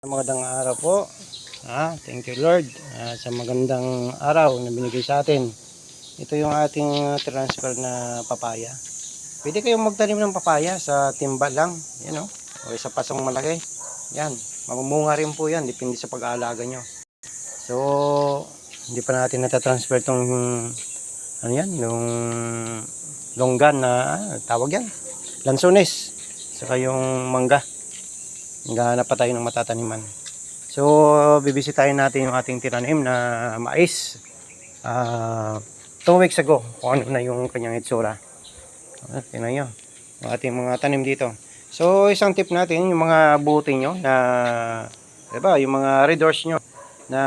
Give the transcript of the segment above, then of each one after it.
Magandang araw po. Thank you Lord sa magandang araw na binigay sa atin. Ito yung ating transfer na papaya. Pwede kayong magtanim ng papaya sa timba lang, yan o sa pasong malaki. Yan, mamumunga rin po yan, depende sa pag-aalaga nyo. So, hindi pa natin natatransfer tong ano yan, yung longgan na tawag yan, lansones, saka yung mangga. Hanggang pa tayo ng matataniman. So, bibisitahin natin yung ating tinanim na mais 2 weeks ago, kung ano na yung kanyang itsura. Tingnan nyo yung ating mga tanim dito. So, isang tip natin, yung mga buti nyo na, diba, yung mga red horse nyo na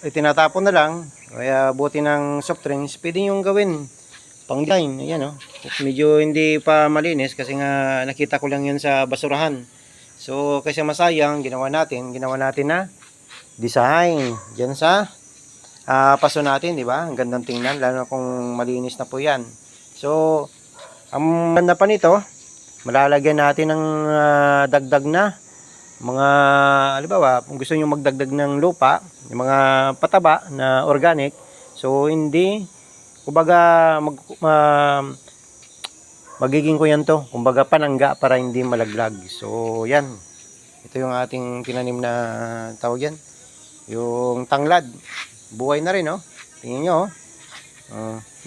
itinatapon na lang, kaya buti ng soft drinks, pwede yung gawin pang line. Ayan, medyo hindi pa malinis kasi nga nakita ko lang yun sa basurahan. So, kasi masayang, ginawa natin na design diyan sa paso natin, di ba? Ang gandang tingnan, lalo kung malinis na po yan. So, ang ganda pa nito, malalagyan natin ng dagdag na mga, halimbawa, kung gusto nyo magdagdag ng lupa, yung mga pataba na organic, so hindi, kumbaga, magiging ko yan to, kumbaga panangga para hindi malaglag. So yan, ito yung ating tinanim na tawag yan, yung tanglad, buhay na rin tingnan nyo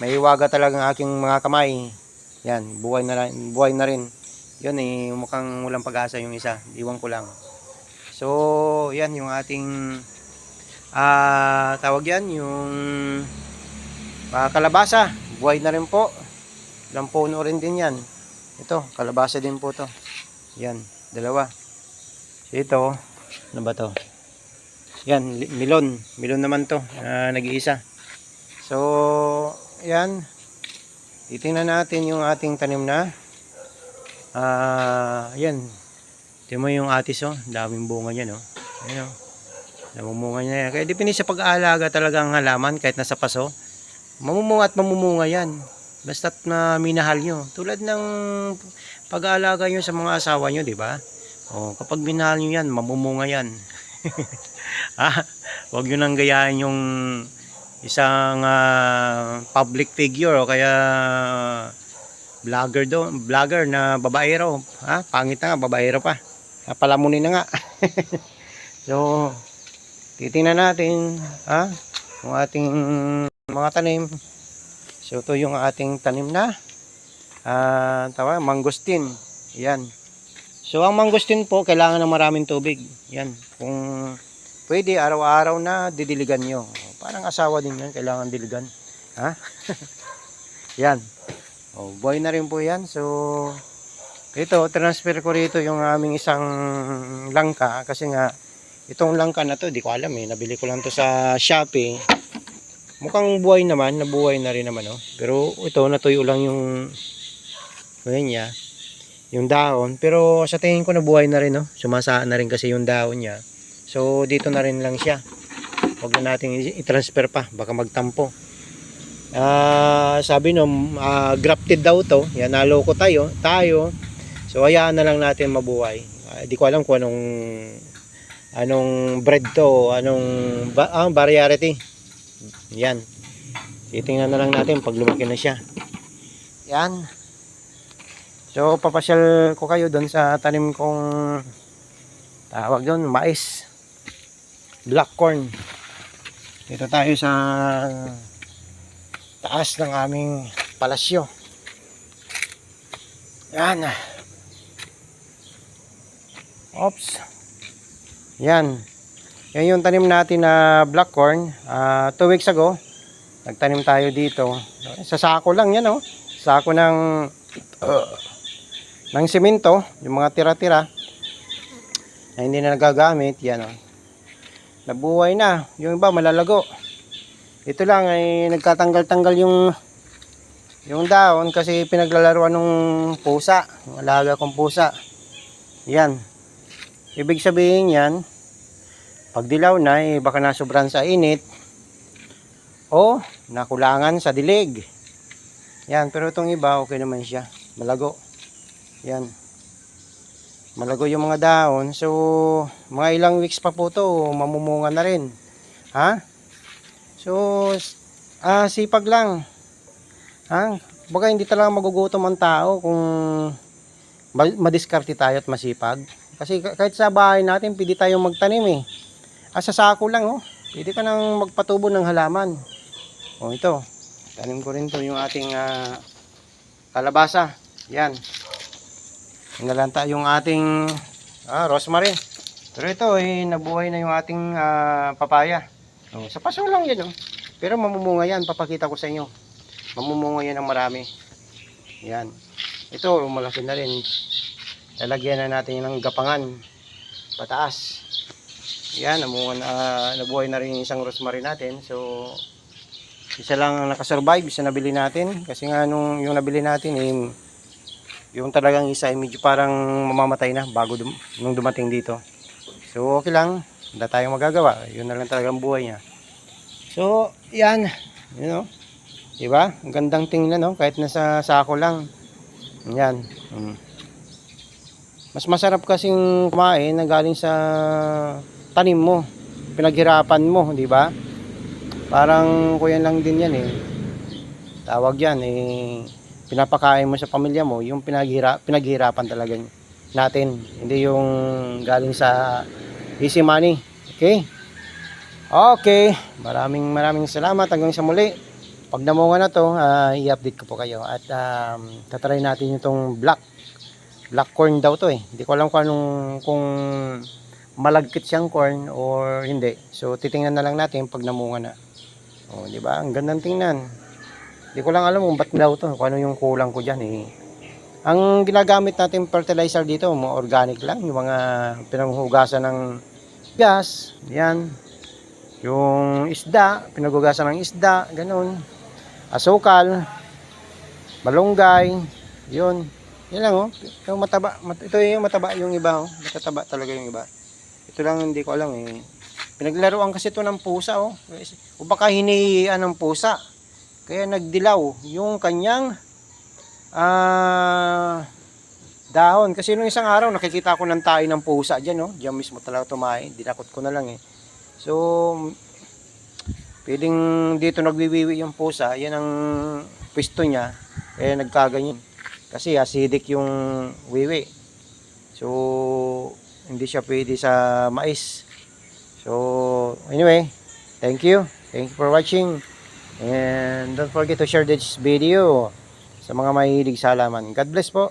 may hiwaga talaga ang aking mga kamay. Yan, buhay na rin yun mukhang walang pag-asa yung isa, iwan ko lang. So yan yung ating tawag yan, yung kalabasa, buhay na rin po. Ilang puno rin din yan. Ito, kalabasa din po to. Yan, dalawa. So ito, ano ba to? Yan, milon. Milon naman to, nag-iisa. So, yan. Titingnan natin yung ating tanim na. Yan. Ito mo yung atis, daming bunga niya, Ayan, namumunga niya yan. Kaya depende sa pag-aalaga talaga ang halaman, kahit nasa paso. Mamumunga at mamumunga yan. Basta't na minahal nyo. Tulad ng pag-aalaga nyo sa mga asawa nyo, di ba? Kapag minahal nyo yan, mamumunga yan. Huwag nyo nang gayahin yung isang public figure o kaya vlogger na babaero. Pangit na nga, babaero pa. Palamunin na nga. So, titingnan natin kung ating mga tanim. So ito yung ating tanim na mangosteen. Yan. So ang mangosteen po kailangan ng maraming tubig. Yan. Kung pwede araw-araw na didiligan nyo. Parang asawa din yan, kailangan diligan. Yan. Buhay na rin po yan. So ito, transfer ko rito yung aming isang langka kasi nga itong langka na to, di ko alam nabili ko lang to sa Shopee. Mukhang buhay naman, nabuhay na rin naman pero ito natuyo lang yung niya, yung daon, pero sa tingin ko nabuhay na rin sumasaan na rin kasi yung daon niya. So dito na rin lang siya. Huwag na natin i-transfer pa, baka magtampo. Sabi grafted daw to. Yan, naloko tayo. So hayaan na lang natin mabuhay. Di ko alam kung anong breed to, anong variety. Yan. Titingnan na lang natin pag lumaki na siya. Yan. So, papasyal ko kayo doon sa tanim kong tawag doon, mais. Black corn. Dito tayo sa taas ng aming palasyo. Yan. Oops. Yan. Yan yung tanim natin na black corn. 2 weeks ago, nagtanim tayo dito. Sa sako lang yan, sako ng simento, yung mga tira-tira na hindi na nagagamit, yan nabuhay na. Yung iba malalago. Ito lang ay nagtatanggal-tanggal yung daon kasi pinaglalaruan ng pusa, yung alaga kong pusa. Yan. Ibig sabihin yan, pag dilaw na, baka nasobran sa init o nakulangan sa dilig. Yan, pero itong iba, okay naman siya. Malago. Yan. Malago yung mga dahon. So, mga ilang weeks pa po to, mamumunga na rin. Ha? So, sipag lang. Ha? Baga hindi talaga magugutom ang tao kung madiskarte tayo at masipag. Kasi kahit sa bahay natin, pwede tayong magtanim eh. Sa sako lang oh. Pwede ka nang magpatubo ng halaman. Oh, ito. Tanim ko rin to yung ating kalabasa. Yan. Nalanta yung ating rosemary. Pero ito nabuhay na yung ating papaya. Oh, sa paso lang yan oh. Pero mamumunga yan, papakita ko sa inyo. Mamumunga yan ng marami. Yan. Ito malaki na rin. Lalagyan na natin ng gapangan pataas. Yan, nabuhay na rin yung isang rosemary natin. So isa lang ang nakasurvive, isa nabili natin. Kasi nga yung nabili natin yung talagang isa medyo parang mamamatay na bago nung dumating dito. So okay lang, wala tayong magagawa. Yun na lang talagang buhay niya. So yan, you know, diba? Ang gandang tingnan no, kahit nasa sako lang. Yan. Mas masarap kasing kumain na galing sa tanim mo, pinaghirapan mo, di ba? Parang kuyan lang din yan tawag yan pinapakain mo sa pamilya mo yung pinaghirapan talaga natin, hindi yung galing sa easy money. Okay, maraming salamat. Hanggang sa muli. Pag namunga na to, i-update ko po kayo at tatry natin itong black corn daw to hindi ko alam kung malagkit siyang corn or hindi. So titingnan na lang natin pag namunga na. Oh, di ba? Ang gandang tingnan. Di ko lang alam kung ba't daw to, kung ano yung kulang ko diyan Ang ginagamit natin fertilizer dito, mga organic lang, yung mga pinanghugasan ng gas, yan. Yung isda, pinaghugasan ng isda, ganun. Asukal, malunggay, yun. Yan lang yung mataba, ito yung mataba yung iba matataba talaga yung iba. Ito lang hindi ko alam Pinaglaruan kasi ito ng pusa o baka hinihian ng pusa. Kaya nagdilaw yung kanyang dahon. Kasi nung isang araw nakikita ko ng tayo ng pusa dyan Diyan mismo talaga tumae. Dinakot ko na lang So pwedeng dito nagwiwiwi yung pusa. Yan ang pwesto niya. Kaya nagkaganyan. Kasi acidic yung wiwi. So hindi siya pwede sa mais. So anyway, thank you for watching. And don't forget to share this video sa mga mahilig sa halaman. God bless po.